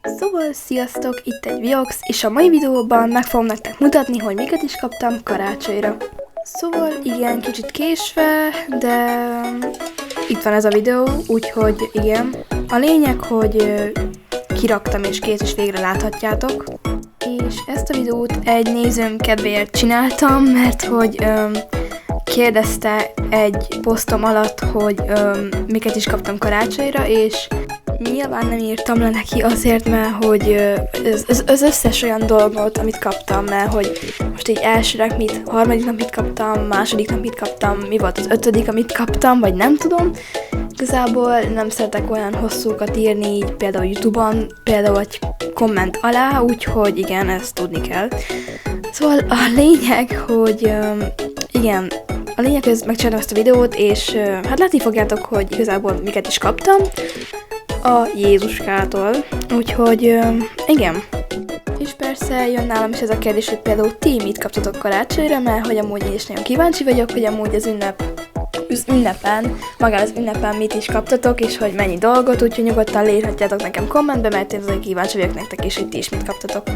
Szóval sziasztok, itt egy Viox, és a mai videóban meg fogom nektek mutatni, hogy miket is kaptam karácsonyra. Szóval igen, kicsit késve, de itt van ez a videó, úgyhogy igen. A lényeg, hogy kiraktam és kész, és végre láthatjátok. És ezt a videót egy nézőm kedvéért csináltam, mert hogy kérdezte egy posztom alatt, hogy miket is kaptam karácsonyra, és nyilván nem írtam le neki azért, mert hogy az összes olyan dolgot, amit kaptam, mert hogy most így elsőnek mit, harmadik nap mit kaptam, második nap mit kaptam, mi volt az ötödik, amit kaptam, vagy nem tudom. Igazából nem szeretek olyan hosszúkat írni, így például YouTube-on, például egy komment alá, úgyhogy igen, ezt tudni kell. Szóval a lényeg, hogy igen, a lényeg, hogy megcsinálom ezt a videót, és hát látni fogjátok, hogy igazából miket is kaptam a Jézuskától, úgyhogy igen. És persze jön nálam is ez a kérdés, hogy például ti mit kaptatok karácsonyra, mert hogy amúgy én is nagyon kíváncsi vagyok, hogy amúgy az ünnepen mit is kaptatok, és hogy mennyi dolgot, úgyhogy nyugodtan leírhatjátok nekem kommentbe, mert én azért kíváncsi vagyok nektek is, hogy ti is mit kaptatok.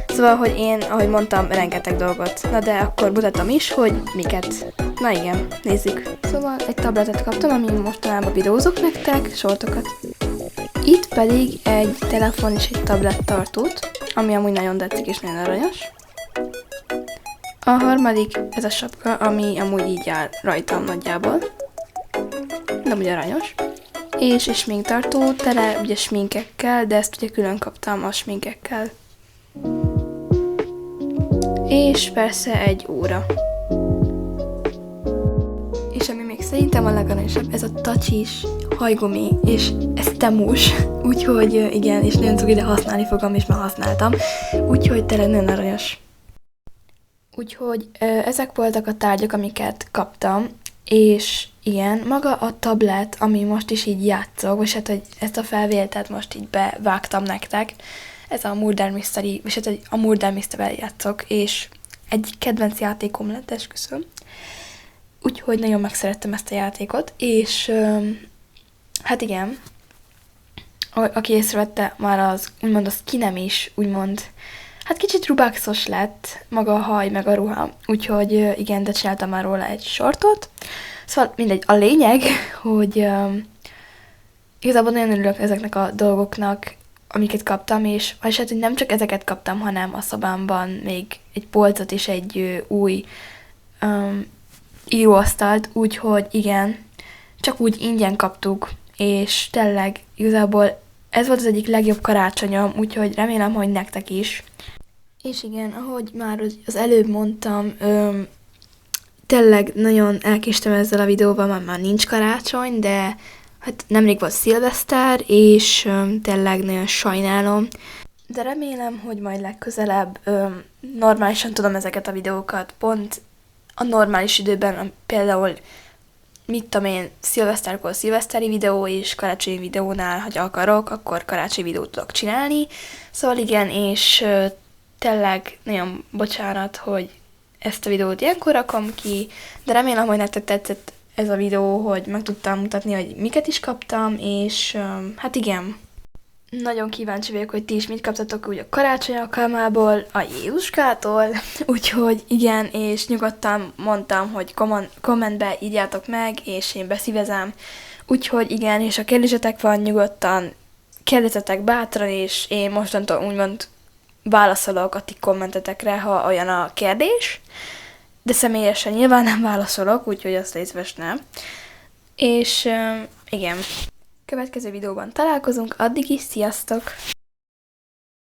Szóval, hogy én, ahogy mondtam, rengeteg dolgot. Na de akkor mutatom is, hogy miket. Na igen, nézzük. Szóval egy tabletet kaptam, amin mostanában videózok nektek, sortokat. Itt pedig egy telefon és egy tablet tartót, ami amúgy nagyon tetszik és nagyon aranyos. A harmadik ez a sapka, ami amúgy így áll rajtam nagyjából. De úgy aranyos. És egy sminktartó, tele ugye sminkekkel, de ezt ugye külön kaptam a sminkekkel. És persze egy óra. És ami még szerintem a legaranyosabb, ez a tacsis hajgumi, és ez temús, úgyhogy igen, és nagyon cuki, de használni fogom, és már használtam, úgyhogy tényleg nagyon aranyos. Úgyhogy ezek voltak a tárgyak, amiket kaptam, és igen, maga a tablet, ami most is így játszok, vagy hát, hogy ezt a felvételt most így bevágtam nektek, ez a Murder Mystery, vagy hát a Murder Mystery-vel játszok, és egy kedvenc játékom lett, esküszöm. Úgyhogy nagyon megszerettem ezt a játékot, és hát igen, aki észrevette, már az úgymond a skinem is, úgymond, hát kicsit rubaxos lett maga a haj, meg a ruha, úgyhogy igen, de csináltam már róla egy sortot. Szóval mindegy, a lényeg, hogy igazából nagyon örülök ezeknek a dolgoknak, amiket kaptam, és hát, hogy nem csak ezeket kaptam, hanem a szobámban még egy polcot és egy új íróasztalt, úgyhogy igen, csak úgy ingyen kaptuk, és tényleg igazából ez volt az egyik legjobb karácsonyom, úgyhogy remélem, hogy nektek is. És igen, ahogy már az előbb mondtam, tényleg nagyon elkéstem ezzel a videóval, mert már nincs karácsony, de hát nemrég volt szilveszter, és tényleg nagyon sajnálom. De remélem, hogy majd legközelebb normálisan tudom ezeket a videókat, pont a normális időben, például mit tudom én, szilveszterkor szilveszteri videó, és karácsonyi videónál, ha akarok, akkor karácsonyi videót tudok csinálni. Szóval igen, és tényleg nagyon bocsánat, hogy ezt a videót ilyenkor rakom ki, de remélem, hogy nektek tetszett ez a videó, hogy meg tudtam mutatni, hogy miket is kaptam, és hát igen. Nagyon kíváncsi vagyok, hogy ti is mit kaptatok úgy a karácsony alkalmából, a Jézuskától, úgyhogy igen, és nyugodtan mondtam, hogy kommentbe írjátok meg, és én beszívezem, úgyhogy igen, és ha kérdésetek van, nyugodtan kérdezzetek bátran, és én mostantól úgymond válaszolok a ti kommentetekre, ha olyan a kérdés, de személyesen nyilván nem válaszolok, úgyhogy azt légy nem. És igen, következő videóban találkozunk, addig is sziasztok!